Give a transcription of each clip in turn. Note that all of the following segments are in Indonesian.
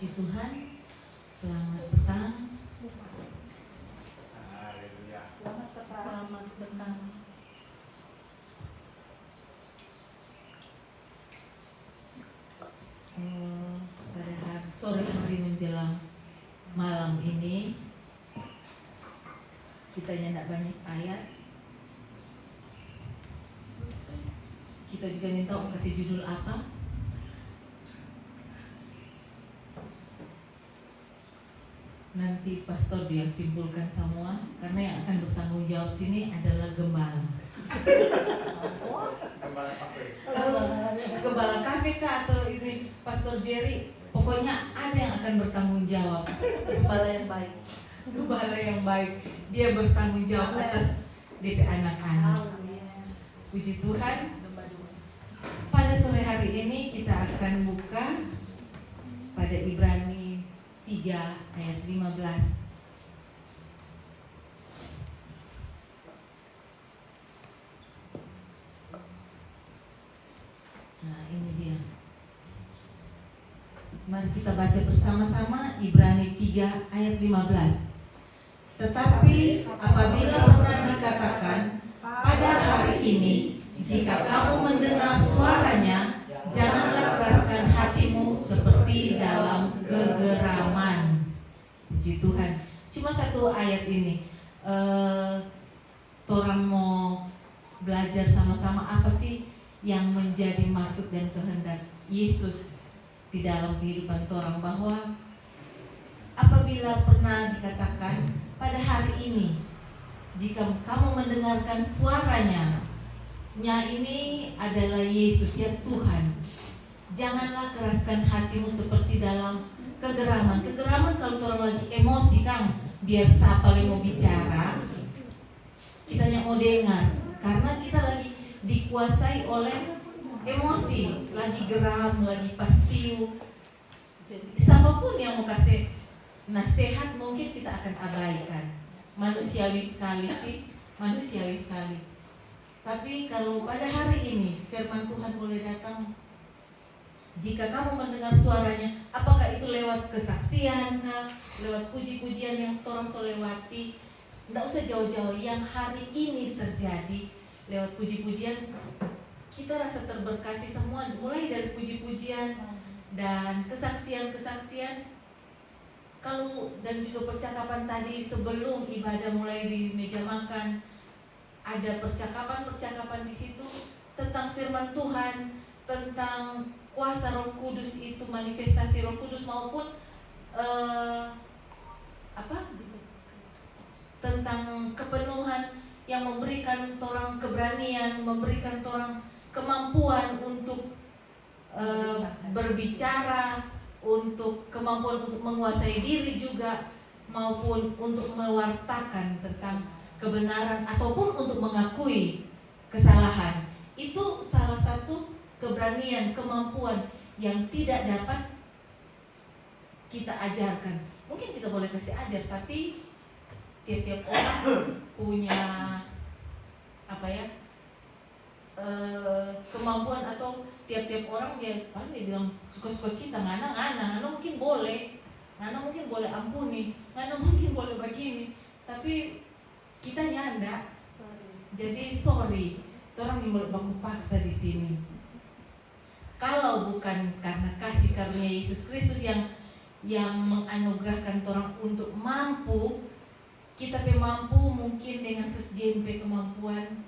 Puji Tuhan, selamat petang. Selamat petang. Pada sore hari menjelang malam ini, kita tidak banyak ayat. Kita juga minta kasih judul apa? Nanti pastor dia yang simpulkan semua, karena yang akan bertanggung jawab sini adalah gembala. Kalau gembala kafe kah atau ini pastor Jerry, pokoknya ada yang akan bertanggung jawab. Gembala yang baik. Gembala yang baik, dia bertanggung jawab atas DP anak-anak. Puji Tuhan. Pada sore hari ini kita akan buka pada Ibrani 3 ayat 15. Nah, ini dia. Mari kita baca bersama-sama Ibrani 3 ayat 15. Tetapi apabila pernah dikatakan pada hari ini, jika kamu mendengar suaranya, janganlah keraskan hatimu seperti dalam kegeraman. Puji Tuhan. Cuma satu ayat ini. Orang mau belajar sama-sama apa sih yang menjadi maksud dan kehendak Yesus di dalam kehidupan orang, bahwa apabila pernah dikatakan pada hari ini, jika kamu mendengarkan suaranya, ini adalah Yesus ya Tuhan. Janganlah keraskan hatimu seperti dalam kegeraman. Kegeraman kalau orang lagi emosi Kang, biar siapa yang mau bicara, kita hanya mau dengar, karena kita lagi dikuasai oleh emosi, lagi geram, lagi pastiu. Siapapun yang mau kasih nasihat mungkin kita akan abaikan. Manusiawi sekali sih, manusiawi sekali. Tapi kalau pada hari ini firman Tuhan boleh datang, jika kamu mendengar suaranya, apakah itu lewat kesaksian kah, lewat puji-pujian yang orang solewati, tidak usah jauh-jauh, yang hari ini terjadi lewat puji-pujian, kita rasa terberkati semua, mulai dari puji-pujian dan kesaksian-kesaksian. Kalau dan juga percakapan tadi sebelum ibadah mulai di meja makan, ada percakapan-percakapan di situ tentang firman Tuhan, tentang kuasa Roh Kudus itu, manifestasi Roh Kudus, maupun tentang kepenuhan yang memberikan orang keberanian, memberikan orang kemampuan untuk berbicara, untuk kemampuan untuk menguasai diri juga, maupun untuk mewartakan tentang kebenaran ataupun untuk mengakui kesalahan. Itu salah satu keberanian, kemampuan yang tidak dapat kita ajarkan. Mungkin kita boleh kasih ajar, tapi tiap-tiap orang punya kemampuan, atau tiap-tiap orang dia bilang suka-suka kita, ngana mungkin boleh, ngana mungkin boleh ampuni, ngana mungkin boleh begini, tapi kita nyanda. Jadi sorry, orang yang baku paksa di sini. Kalau bukan karena kasih karunia Yesus Kristus yang menganugerahkan orang untuk mampu, kita mampu mungkin dengan sesjen kemampuan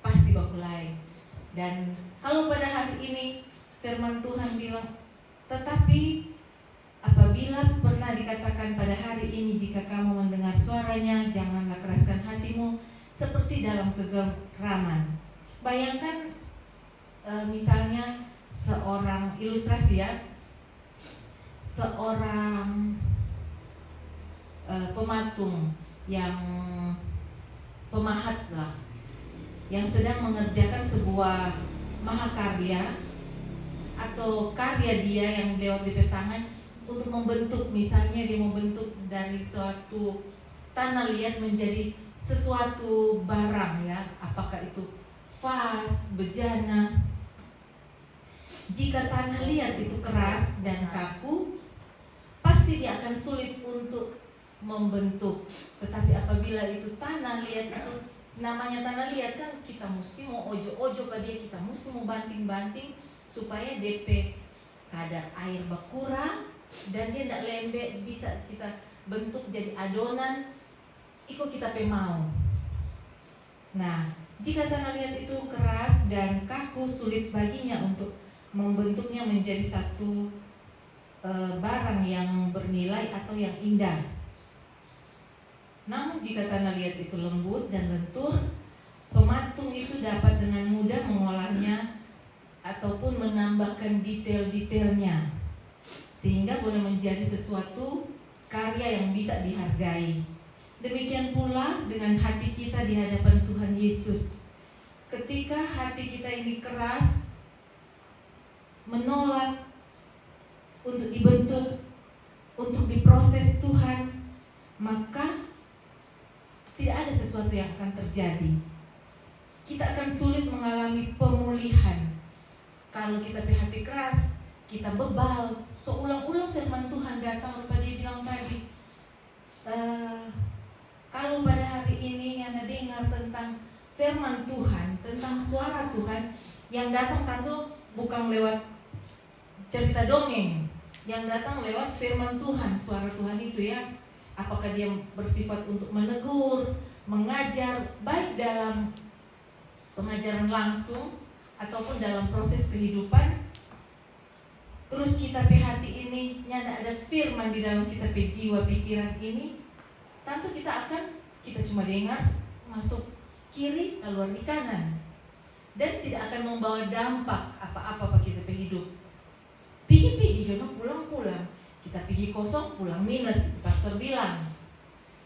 pasti baku lain. Dan kalau pada hari ini firman Tuhan bilang, tetapi apabila pernah dikatakan pada hari ini, jika kamu mendengar suaranya, janganlah keraskan hatimu seperti dalam kegeraman. Bayangkan misalnya seorang ilustrasi ya, seorang pematung yang pemahat lah, yang sedang mengerjakan sebuah mahakarya atau karya dia yang lewat di tangan untuk membentuk, misalnya dia membentuk dari suatu tanah liat menjadi sesuatu barang ya, apakah itu vas, bejana. Jika tanah liat itu keras dan kaku, pasti dia akan sulit untuk membentuk. Tetapi apabila itu tanah liat, itu namanya tanah liat kan, kita mesti mau ojo-ojo pada dia, kita mesti mau banting-banting supaya DP kadar air berkurang dan dia tidak lembek, bisa kita bentuk jadi adonan ikut kita pe mau. Nah, jika tanah liat itu keras dan kaku, sulit baginya untuk membentuknya menjadi satu barang yang bernilai atau yang indah. Namun jika tanah liat itu lembut dan lentur, pematung itu dapat dengan mudah mengolahnya ataupun menambahkan detail-detailnya sehingga boleh menjadi sesuatu karya yang bisa dihargai. Demikian pula dengan hati kita di hadapan Tuhan Yesus. Ketika hati kita ini keras, menolak untuk dibentuk, untuk diproses Tuhan, maka tidak ada sesuatu yang akan terjadi. Kita akan sulit mengalami pemulihan. Kalau kita punya hati keras, kita bebal, seulang-ulang firman Tuhan datang kepada dia bilang tadi, kalau pada hari ini yang dengar tentang firman Tuhan, tentang suara Tuhan, yang datang tentu bukan lewat cerita dongeng, yang datang lewat firman Tuhan, suara Tuhan itu ya. Apakah dia bersifat untuk menegur, mengajar, baik dalam pengajaran langsung ataupun dalam proses kehidupan. Terus kita pe hati ini nyanda ada firman di dalam kita pe jiwa pikiran ini, tentu kita cuma dengar masuk kiri keluar di kanan dan tidak akan membawa dampak apa-apa bagi kita pe hidup. Pergi jono pulang-pulang, kita pergi kosong pulang minus, itu pastor bilang.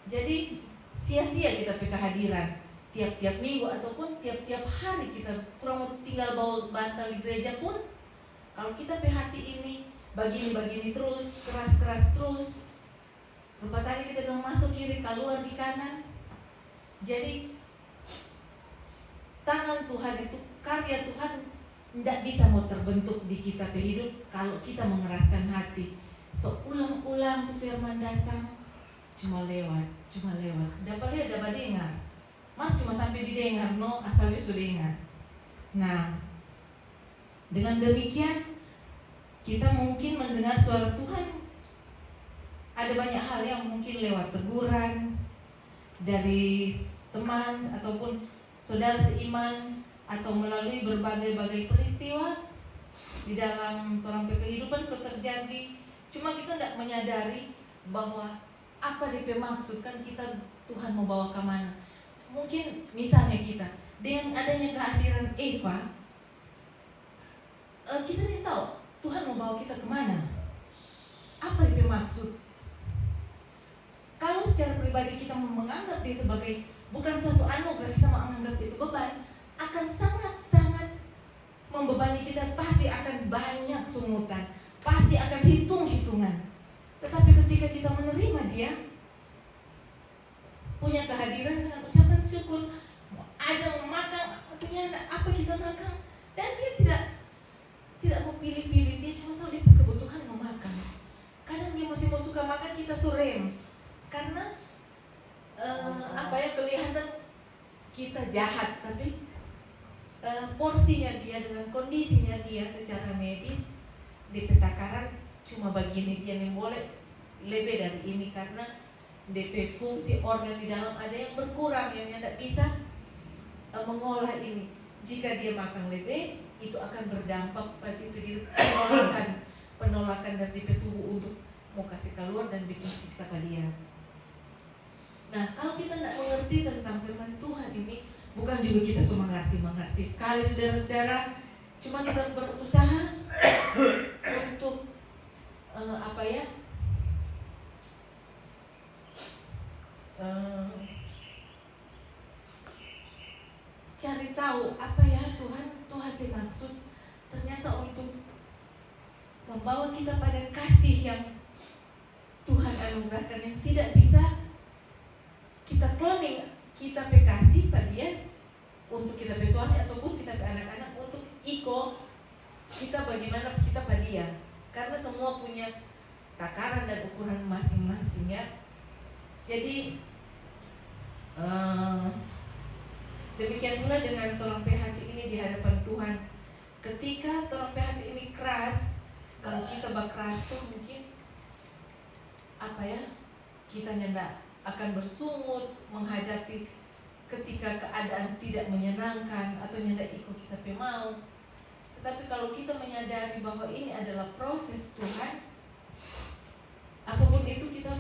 Jadi sia-sia kita pe kehadiran tiap-tiap minggu ataupun tiap-tiap hari. Kita kurang tinggal bawa bantal di gereja pun, kalau kita pe hati ini begini terus, keras terus, lupa tadi kita bilang masuk kiri keluar di kanan. Jadi tangan Tuhan itu, karya Tuhan tidak bisa mau terbentuk di kita pe hidup kalau kita mengeraskan hati. Seulang-ulang tuh firman datang, cuma lewat. Dapat dengar, mas cuma sampai didengar, no asalnya sudah dengar. Nah, dengan demikian kita mungkin mendengar suara Tuhan. Ada banyak hal yang mungkin lewat teguran dari teman ataupun saudara seiman, atau melalui berbagai peristiwa di dalam orang kehidupan sudah terjadi. Cuma kita tidak menyadari bahwa apa DP maksud kan kita Tuhan mau bawa ke mana. Mungkin misalnya kita dengan adanya kehadiran Eva, kita tidak tahu Tuhan mau bawa kita kemana. Apa DP maksud? Kalau secara pribadi kita menganggap dia sebagai bukan suatu anugerah, kita menganggap itu beban, akan sangat membebani kita. Pasti akan banyak sungutan, pasti akan hitung-hitungan. Tetapi ketika kita menerima dia, punya kehadiran dengan ucapan syukur, ada mau makan, punya apa kita makan, dan dia tidak mau pilih-pilih, dia cuma tahu dia kebutuhan mau makan. Kadang dia masih mau suka makan, kita surem karena kelihatan kita jahat, tapi porsinya dia dengan kondisinya dia secara medis di petakaran cuma begini, dia nih boleh lebih dari ini karena DP fungsi organ di dalam ada yang berkurang, yang tidak bisa mengolah ini. Jika dia makan lebih, itu akan berdampak pada penolakan dari DP tubuh untuk mau kasih keluar dan bikin siksa ke dia. Nah, kalau kita tidak mengerti tentang firman Tuhan ini, bukan juga kita semua mengerti sekali saudara-saudara, cuma kita berusaha untuk cari tahu apa ya Tuhan bermaksud. Ternyata untuk membawa kita pada kasih yang Tuhan anugerahkan, yang tidak bisa kita cloning, kita kasih pada dia untuk kita suami ataupun kita anak-anak untuk iko kita bagaimana kita pada dia, karena semua punya takaran dan ukuran masing-masing ya. Jadi demikian pula dengan torang hati ini di hadapan Tuhan. Ketika torang hati ini keras, kalau kita keras tuh mungkin kita nyanda akan bersungut menghadapi ketika keadaan tidak menyenangkan atau nyanda ikut kita mau. Tetapi kalau kita menyadari bahwa ini adalah proses Tuhan, apapun itu kita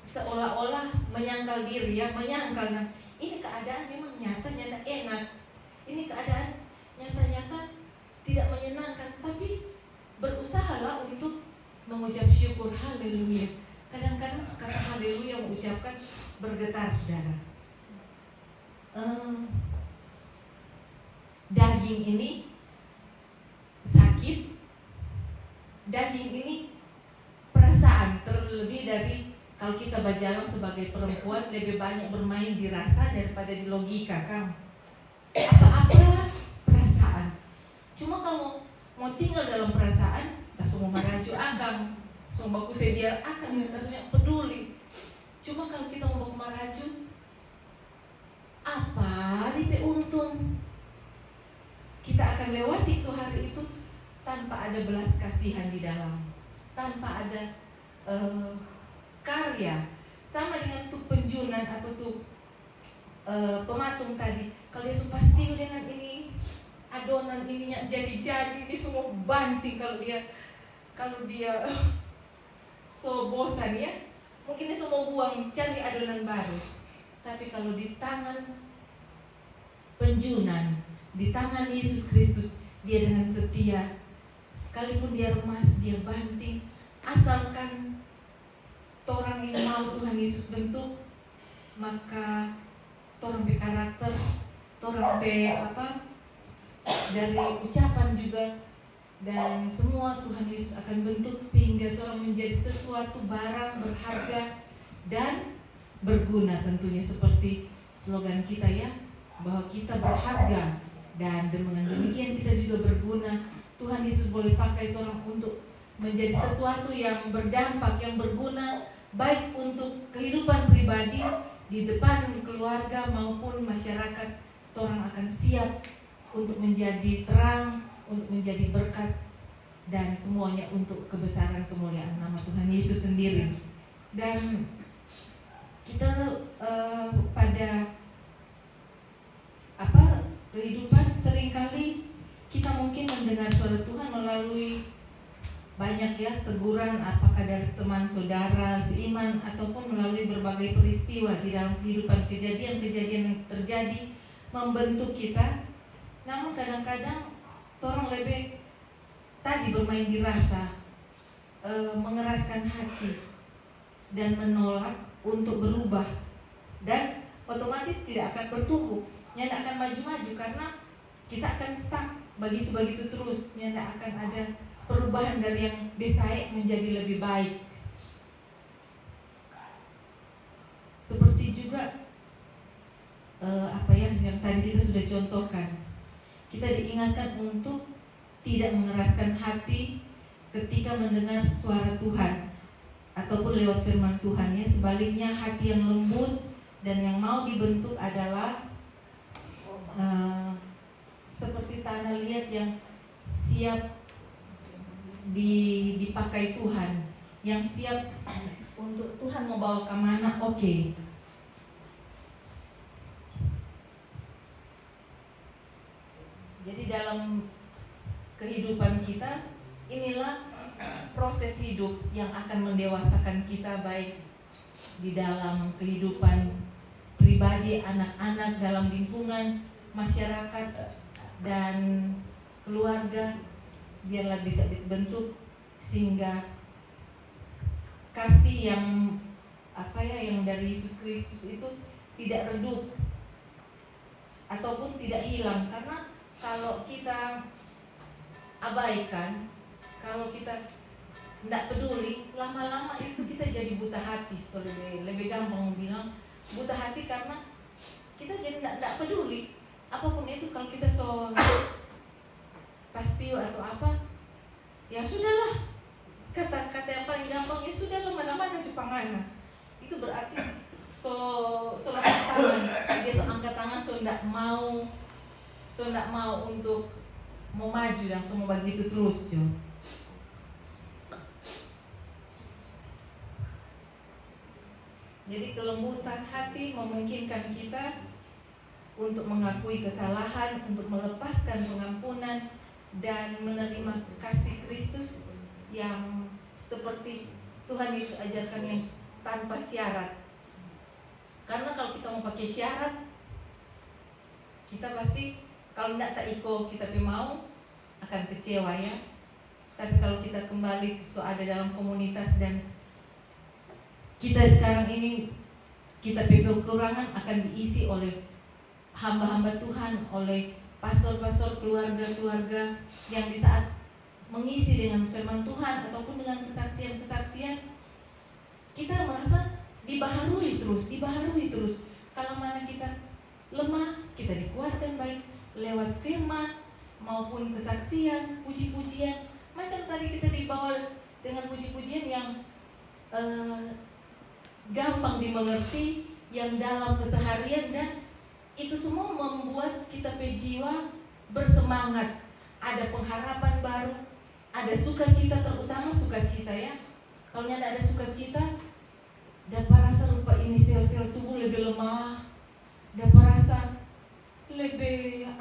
seolah-olah menyangkal diri ya, menyangkal ini keadaan memang nyata nyata enak, ini keadaan nyata-nyata tidak menyenangkan, tapi berusahalah untuk mengucap syukur. Haleluya. Kadang-kadang kata haleluya mengucapkan bergetar saudara. Daging ini sakit, daging ini perasaan, terlebih dari kalau kita berjalan sebagai perempuan lebih banyak bermain di rasa daripada di logika kan. Apa-apa perasaan. Cuma kalau mau tinggal dalam perasaan, tak semua meraju agang, semua baku sediar akan, maksudnya peduli. Cuma kalau kita mau meraju, apa ripe untung? Kita akan lewati itu hari itu tanpa ada belas kasihan di dalam, tanpa ada karya. Sama dengan tuh penjunan atau tuh pematung tadi, kalau dia pasti dengan ini adonan ininya jadi dia semua banting. Kalau dia so bosan ya, mungkin dia semua buang cari adonan baru. Tapi kalau di tangan penjunan, di tangan Yesus Kristus, dia dengan setia, sekalipun dia remas, dia banting, asalkan torang ini mau Tuhan Yesus bentuk, maka torang pe karakter, torang pe dari ucapan juga dan semua Tuhan Yesus akan bentuk sehingga torang menjadi sesuatu barang berharga dan berguna, tentunya seperti slogan kita ya, bahwa kita berharga dan dengan demikian kita juga berguna. Tuhan Yesus boleh pakai torang untuk menjadi sesuatu yang berdampak, yang berguna, baik untuk kehidupan pribadi di depan keluarga maupun masyarakat. Torang akan siap untuk menjadi terang, untuk menjadi berkat, dan semuanya untuk kebesaran kemuliaan nama Tuhan Yesus sendiri. Dan kita pada kehidupan seringkali kita mungkin mendengar suara Tuhan melalui banyak ya teguran, apakah dari teman saudara seiman ataupun melalui berbagai peristiwa di dalam kehidupan, kejadian-kejadian yang terjadi membentuk kita. Namun kadang-kadang orang lebih tadi bermain di rasa, mengeraskan hati dan menolak untuk berubah, dan otomatis tidak akan bertumbuh, tidak akan maju-maju karena kita akan stuck begitu terus, tidak akan ada perubahan dari yang baik menjadi lebih baik. Seperti juga yang tadi kita sudah contohkan, kita diingatkan untuk tidak mengeraskan hati ketika mendengar suara Tuhan ataupun lewat firman Tuhan ya. Sebaliknya hati yang lembut dan yang mau dibentuk adalah seperti tanah liat yang siap dipakai Tuhan, yang siap untuk Tuhan mau bawa kemana, oke. Jadi dalam kehidupan kita inilah proses hidup yang akan mendewasakan kita, baik di dalam kehidupan pribadi, anak-anak, dalam lingkungan masyarakat dan keluarga. Biarlah bisa dibentuk sehingga kasih yang yang dari Yesus Kristus itu tidak redup ataupun tidak hilang. Karena kalau kita abaikan, kalau kita tidak peduli, lama-lama itu kita jadi buta hati. Lebih gampang bilang buta hati karena kita jadi tidak peduli apapun itu. Kalau kita pasti atau apa, ya sudahlah, kata kata yang paling gampang ya sudah mana-mana cupangana. Itu berarti so lepas tangan. Dia so angkat tangan, so ndak mau untuk mau maju dan so mau begitu terus Jo. Jadi kelembutan hati memungkinkan kita untuk mengakui kesalahan, untuk melepaskan pengampunan dan menerima kasih Kristus yang seperti Tuhan Yesus ajarkan yang tanpa syarat. Karena kalau kita mau pakai syarat, kita pasti kalau tidak tak iko kita mau akan kecewa ya. Tapi kalau kita kembali ada dalam komunitas dan kita sekarang ini kita kekurangan akan diisi oleh hamba-hamba Tuhan, oleh pastor-pastor, keluarga-keluarga yang di saat mengisi dengan firman Tuhan ataupun dengan kesaksian-kesaksian, kita merasa dibaharui terus. Kalau mana kita lemah, kita dikuatkan baik lewat firman maupun kesaksian, puji-pujian. Macam tadi kita dibawa dengan puji-pujian yang gampang dimengerti, yang dalam keseharian, dan itu semua membuat kita jiwa bersemangat. Ada pengharapan baru, ada sukacita, terutama sukacita ya. Kalau tidak ada sukacita, dapat rasa rupa ini sel-sel tubuh lebih lemah, dapat rasa lebih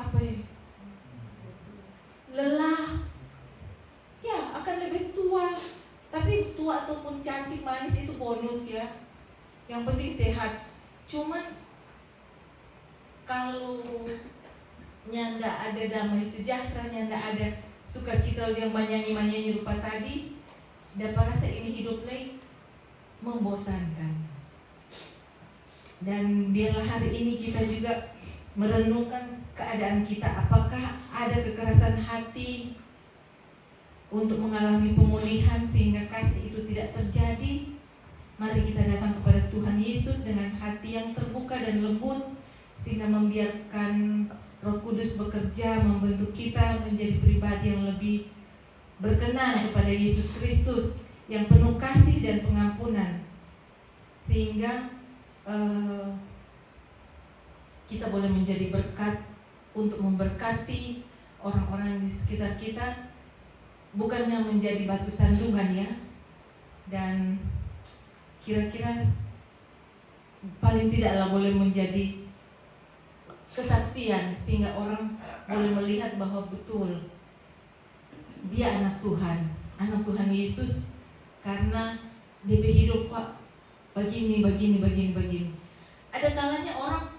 lelah, ya akan lebih tua. Tapi tua ataupun cantik manis itu bonus ya. Yang penting sehat. Cuman kalau nyanda ada damai sejahtera, nyanda ada sukacita yang menyanyi rupa tadi, dapat rasa ini hidup lagi membosankan. Dan biarlah hari ini kita juga merenungkan keadaan kita. Apakah ada kekerasan hati untuk mengalami pemulihan sehingga kasih itu tidak terjadi? Mari kita datang kepada Tuhan Yesus dengan hati yang terbuka dan lembut, sehingga membiarkan Roh Kudus bekerja membentuk kita menjadi pribadi yang lebih berkenan kepada Yesus Kristus yang penuh kasih dan pengampunan, sehingga kita boleh menjadi berkat untuk memberkati orang-orang di sekitar kita, bukannya menjadi batu sandungan ya. Dan kira-kira paling tidaklah boleh menjadi kesaksian sehingga orang boleh melihat bahwa betul dia anak Tuhan Yesus, karena DP hidup kok begini. Ada kalanya orang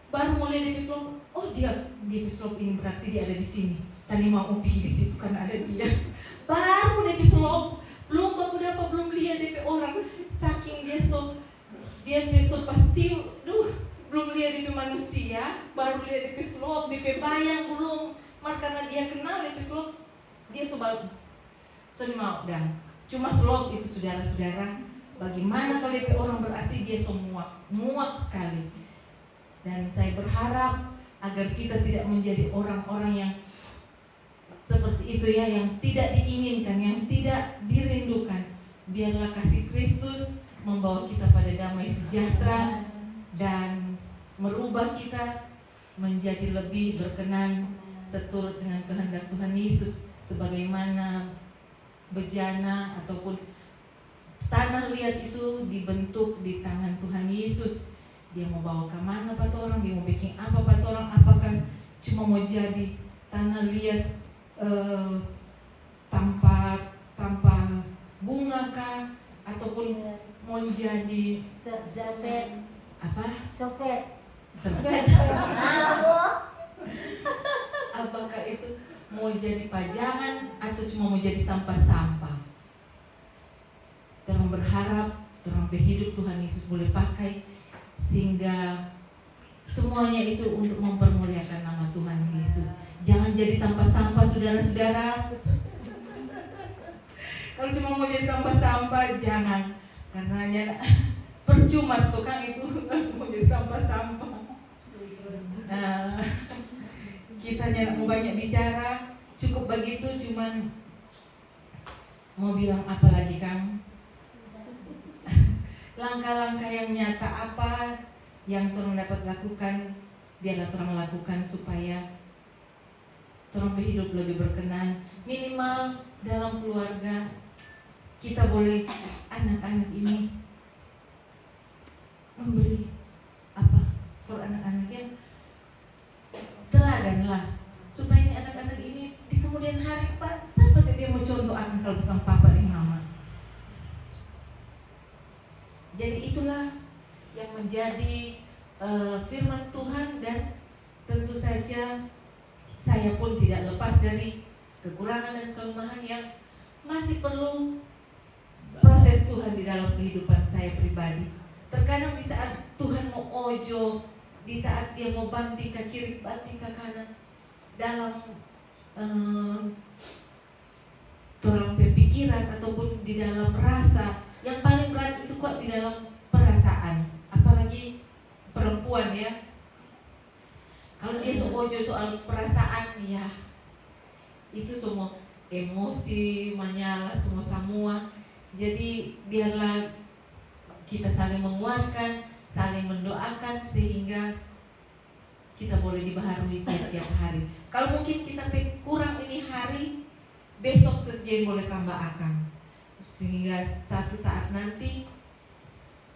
baru mulai DP slop, oh dia DP slop ini berarti dia ada di sini. Tadi mau pergi di situ karena ada dia. Baru DP slop, belum lihat DP orang, saking dia besok pasti belum lihat DP manusia, baru lihat DP slop, DP bayang belum, karena dia kenal DP slop, dia baru mau dan cuma slop itu saudara-saudara. Bagaimana kalau DP orang berarti dia muak sekali. Dan saya berharap agar kita tidak menjadi orang-orang yang seperti itu ya, yang tidak diinginkan, yang tidak dirindukan. Biarlah kasih Kristus membawa kita pada damai sejahtera dan merubah kita menjadi lebih berkenan seturut dengan kehendak Tuhan Yesus, sebagaimana bejana ataupun tanah liat itu dibentuk di tangan Tuhan Yesus. Dia mau bawa ke mana orang, dia mau bikin apa orang, apakah cuma mau jadi tanah liat tanpa bunga kah, ataupun mau jadi sofet. Apakah itu mau jadi pajangan atau cuma mau jadi tanpa sampah? Orang berharap orang berhidup Tuhan Yesus boleh pakai sehingga semuanya itu untuk mempermuliakan nama Tuhan Yesus. Jangan jadi tanpa sampah saudara-saudara. Kalau cuma mau jadi tanpa sampah jangan, karena percuma kan itu kalau cuma jadi tanpa sampah. Nah, kita jangan mau banyak bicara, cukup begitu, cuman Mau bilang apa lagi Kang? Langkah-langkah yang nyata apa yang Tuhan dapat lakukan, biarlah Tuhan lakukan supaya Tuhan hidup lebih berkenan. Minimal dalam keluarga kita boleh anak-anak ini memberi apa for anak-anaknya teladanlah, supaya ini anak-anak ini di kemudian hari Pak, siapa dia mau contoh akan kalau bukan papa dan mama. Jadi itulah yang menjadi firman Tuhan, dan tentu saja saya pun tidak lepas dari kekurangan dan kelemahan yang masih perlu proses Tuhan di dalam kehidupan saya pribadi. Terkadang di saat Tuhan mau ojo, di saat dia mau banting ke kiri, banting ke kanan, dalam dalam pikiran ataupun di dalam rasa, yang paling berat itu kok di dalam perasaan, apalagi perempuan ya. Kalau dia ojo soal perasaan, ya itu semua emosi menyala semua. Jadi biarlah kita saling menguatkan, saling mendoakan, sehingga kita boleh dibaharui tiap-tiap hari. Kalau mungkin kita kurang ini hari, besok sesajen boleh tambah akan, sehingga satu saat nanti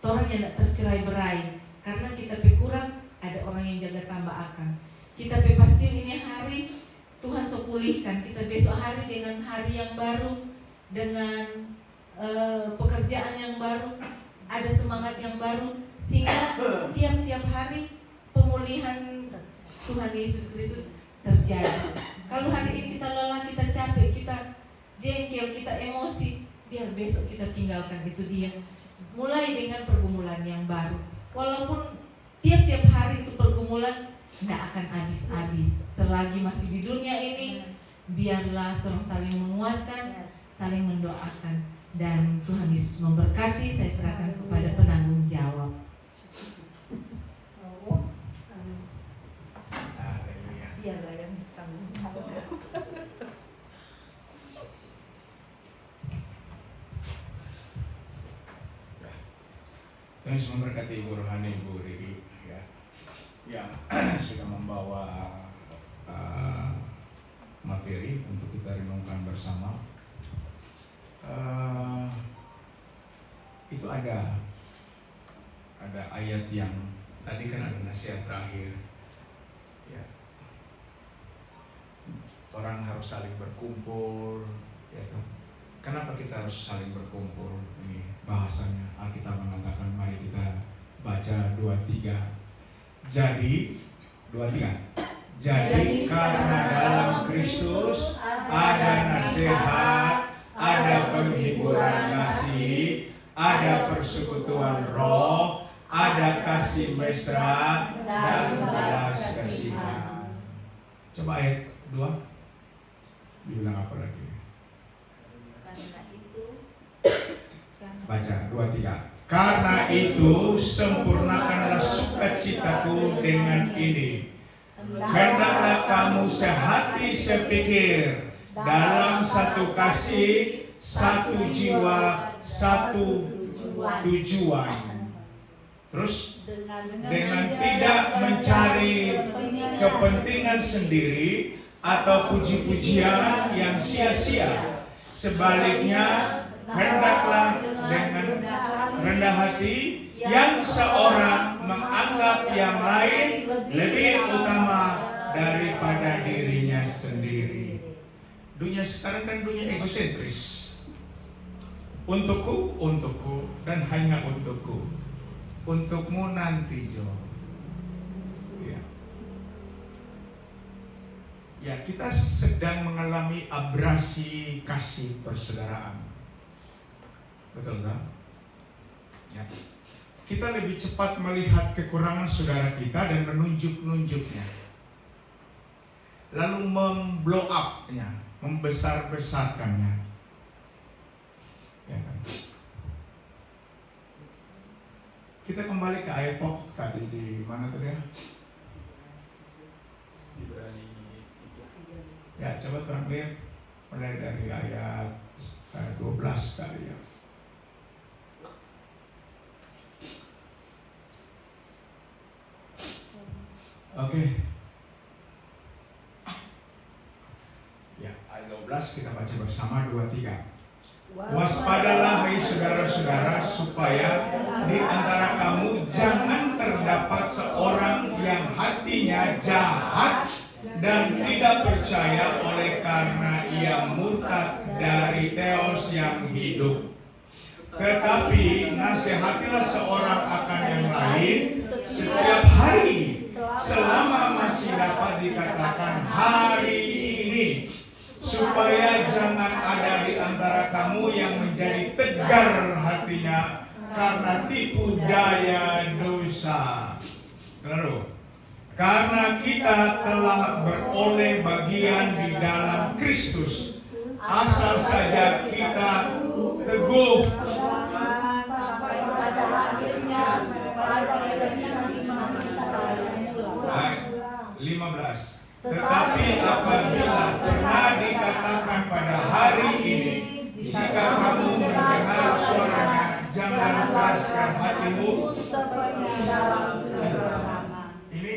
orang yang tidak tercerai berai karena kita kurang, ada orang yang jaga tambah akan. Kita pasti ini hari Tuhan sepulihkan kita besok hari dengan hari yang baru, dengan pekerjaan yang baru, ada semangat yang baru, sehingga tiap-tiap hari pemulihan Tuhan Yesus Kristus terjadi. Kalau hari ini kita lelah, kita capek, kita jengkel, kita emosi, biar besok kita tinggalkan itu dia. Mulai dengan pergumulan yang baru. Walaupun tiap-tiap hari itu pergumulan tidak akan habis-habis. Selagi masih di dunia ini, biarlah tolong saling menguatkan, saling mendoakan. Dan Tuhan Yesus memberkati. Saya serahkan kepada penanggung jawab. Dialah yang tanggung jawab. Tuhan Yesus memberkati Ibu Rohani, Ibu Riri ya, yang sudah membawa materi untuk kita renungkan bersama. Itu ada ayat yang tadi kan ada nasihat terakhir ya, orang harus saling berkumpul ya toh. Kenapa kita harus saling berkumpul? Ini bahasanya Alkitab mengatakan, mari kita baca 2-3. Jadi 2-3. Jadi karena dalam Kristus ada nasihat, ada penghiburan kasih, ada persekutuan roh, ada kasih mesra dan belas kasihan. Coba ayat 2 dibilang apa lagi? Baca 2-3. Karena itu sempurnakanlah sukacitaku dengan ini. Hendaklah kamu sehati sepikir, dalam satu kasih, satu jiwa, satu tujuan. Terus dengan tidak mencari kepentingan sendiri atau puji-pujian yang sia-sia. Sebaliknya hendaklah dengan rendah hati yang seorang menganggap yang lain lebih utama daripada dirinya sendiri. Dunia sekarang kan dunia egosentris. Untukku, dan hanya untukku. Untukmu nanti, Jo. Ya, kita sedang mengalami abrasi kasih persaudaraan. Betul tak? Ya. Kita lebih cepat melihat kekurangan saudara kita dan menunjuk-nunjuknya, lalu memblow up-nya, membesar-besarkannya. Ya kan? Kita kembali ke ayat pokok tadi, di mana tadi ya? Ya, coba terang lihat mulai dari ayat 12 kali ya. Oke. Ya, ayat 12 kita baca bersama 2-3. Waspadalah hai saudara-saudara supaya di antara kamu jangan terdapat seorang yang hatinya jahat dan tidak percaya oleh karena ia murtad dari Theos yang hidup. Tetapi nasihatilah seorang akan yang lain setiap hari selama masih dapat dikatakan hari ini, supaya jangan ada di antara kamu yang menjadi tegar hatinya karena tipu daya dosa. Lalu, karena kita telah beroleh bagian di dalam Kristus, asal saja kita teguh sampai pada akhirnya pada Ayat 15. Tetapi apabila pernah dikatakan pada hari ini, jika kamu mendengar suaranya, jangan keraskan hatimu. Ini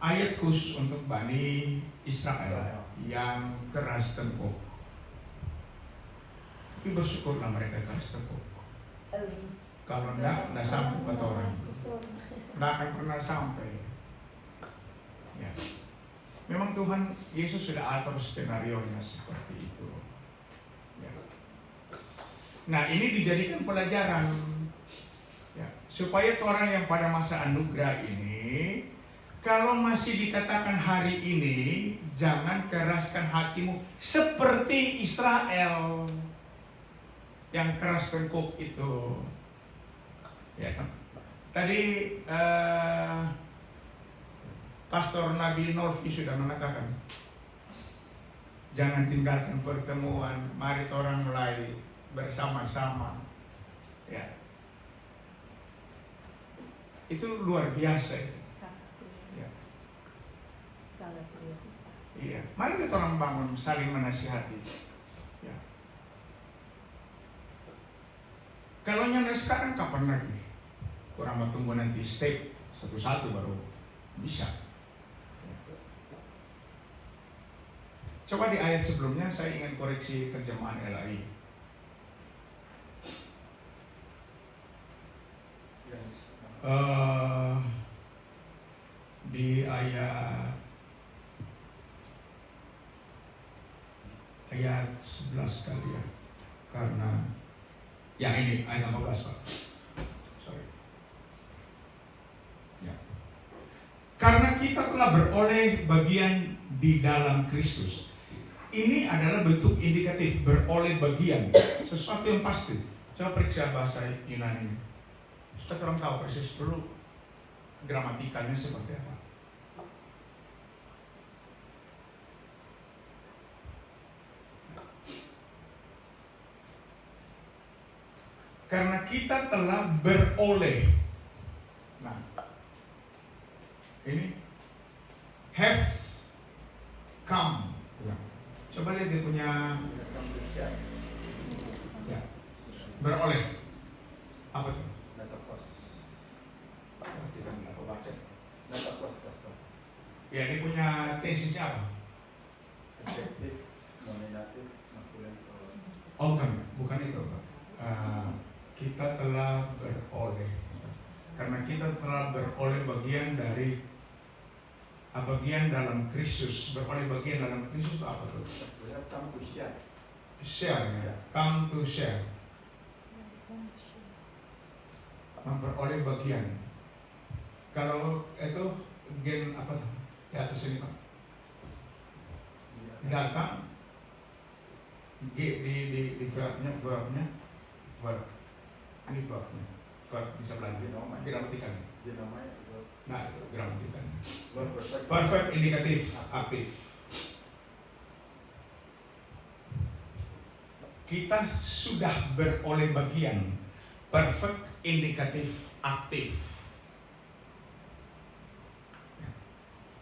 ayat khusus untuk Bani Israel yang keras tempur. Tapi bersyukurlah mereka keras tempur. Kalau enggak sampai ke orang. Enggak akan pernah sampai. Ya. Memang Tuhan Yesus sudah atur skenario-nya seperti itu. Ya. Nah, ini dijadikan pelajaran ya, supaya orang yang pada masa anugerah ini, kalau masih dikatakan hari ini, jangan keraskan hatimu seperti Israel yang keras tengkuk itu. Ya kan? Tadi Pastor Nabi Nolfi sudah mengatakan, jangan tinggalkan pertemuan, mari orang mulai bersama-sama. Ya. Itu luar biasa itu. Ya. Iya, mari kita orang bangun saling menasihati. Ya. Kalau yang sekarang kapan lagi? Kurang mau tunggu nanti step satu-satu baru bisa. Coba di ayat sebelumnya saya ingin koreksi terjemahan LAI. Di ayat 11 kali ya. Karena yang ini ayat 18 Pak. Sorry. Ya. Karena kita telah beroleh bagian di dalam Kristus. Ini adalah bentuk indikatif beroleh bagian, sesuatu yang pasti. Coba periksa bahasa Yunani. Supaya orang tahu persis dulu gramatikalnya seperti apa. Karena kita telah beroleh. Nah, ini have come. Ya. Coba lihat dia punya ya, beroleh. Apa tuh? Tidak apa baca. Ya, dia punya tesisnya apa? Oh, bukan itu, Pak. Kita telah beroleh. Karena kita telah beroleh bagian dari bagian dalam Kristus. Beroleh bagian dalam Kristus itu apa tuh? Share ya. Come to share. Memperoleh bagian. Kalau itu gen apa tuh? Di atas ini Pak. Datang. G di verbnya verb. Ini verbnya. Verb bisa belajar. Gramatikal. Nah, itu gramatikal. Perfect indikatif aktif. Kita sudah beroleh bagian. Perfect indikatif aktif.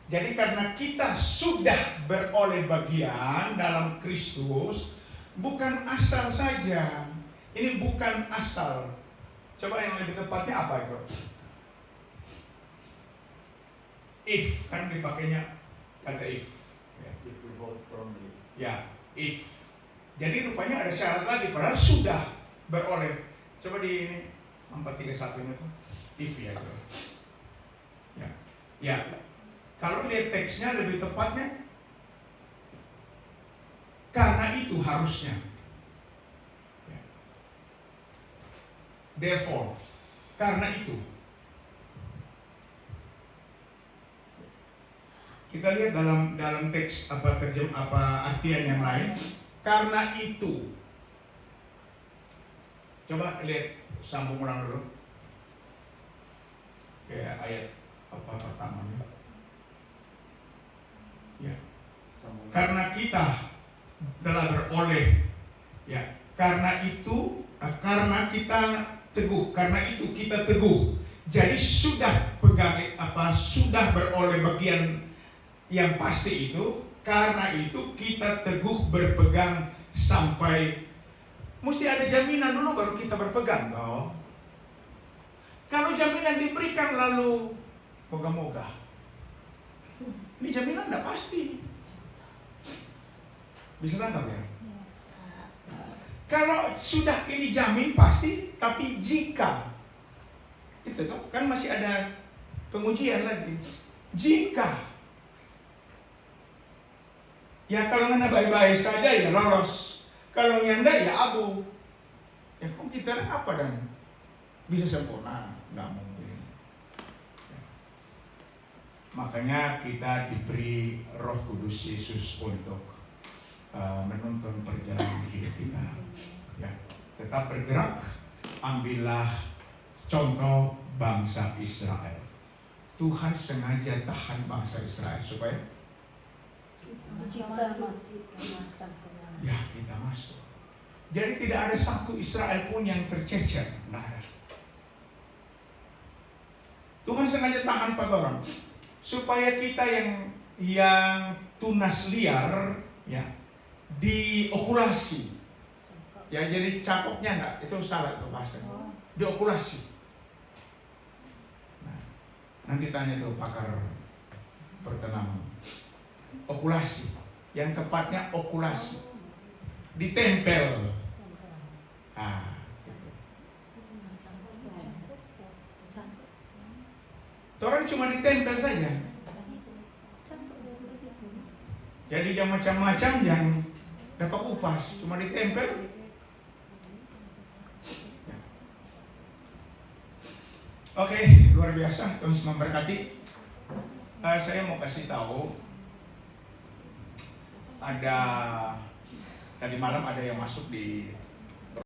Jadi karena kita sudah beroleh bagian dalam Kristus, bukan asal saja. Ini bukan asal. Coba yang lebih tepatnya apa itu? If, kan dipakainya kata if. Ya, if. Jadi rupanya ada syarat lagi, padahal sudah beroleh. Coba di ini 431-nya tuh, if ya itu. Ya, kalau lihat teksnya lebih tepatnya, karena itu harusnya. Ya. Therefore, karena itu. Kita lihat dalam teks apa artian yang lain. Karena itu. Coba lihat, sambung ulang dulu. Kayak ayat apa pertamanya. Ya. Karena kita telah beroleh, ya. Karena itu, karena kita teguh. Karena itu kita teguh. Jadi sudah sudah beroleh bagian yang pasti itu. Karena itu kita teguh berpegang sampai. Mesti ada jaminan dulu baru kita berpegang, toh. Kalau jaminan diberikan lalu moga-moga, ini jaminan tidak pasti. Bisa tangkap ya? Kalau sudah ini jamin pasti, tapi jika itu toh, kan masih ada pengujian lagi. Jika ya kalau nggak baik-baik saja ya lolos. Kalau yang enggak ya abu. Ya kok kita apa dan bisa sempurna? Nggak mungkin. Ya. Makanya kita diberi Roh Kudus Yesus untuk menuntun perjalanan hidup kita. Ya. Tetap bergerak. Ambillah contoh bangsa Israel. Tuhan sengaja tahan bangsa Israel supaya kita masuk. Jadi tidak ada satu Israel pun yang tercecer, tidak ada. Tuhan sengaja tahan 4 orang supaya kita yang tunas liar, ya, diokulasi. Ya, jadi cakopnya enggak, itu salah itu bahasa. Diokulasi. Nah, nanti tanya tuh pakar pertanaman. Okulasi, yang tepatnya okulasi, ditempel. Gitu. Orang cuma ditempel saja. Jadi yang macam-macam yang dapat kupas, cuma ditempel. Oke, luar biasa. Tuhan memberkati. Saya mau kasih tahu. Ada tadi malam ada yang masuk di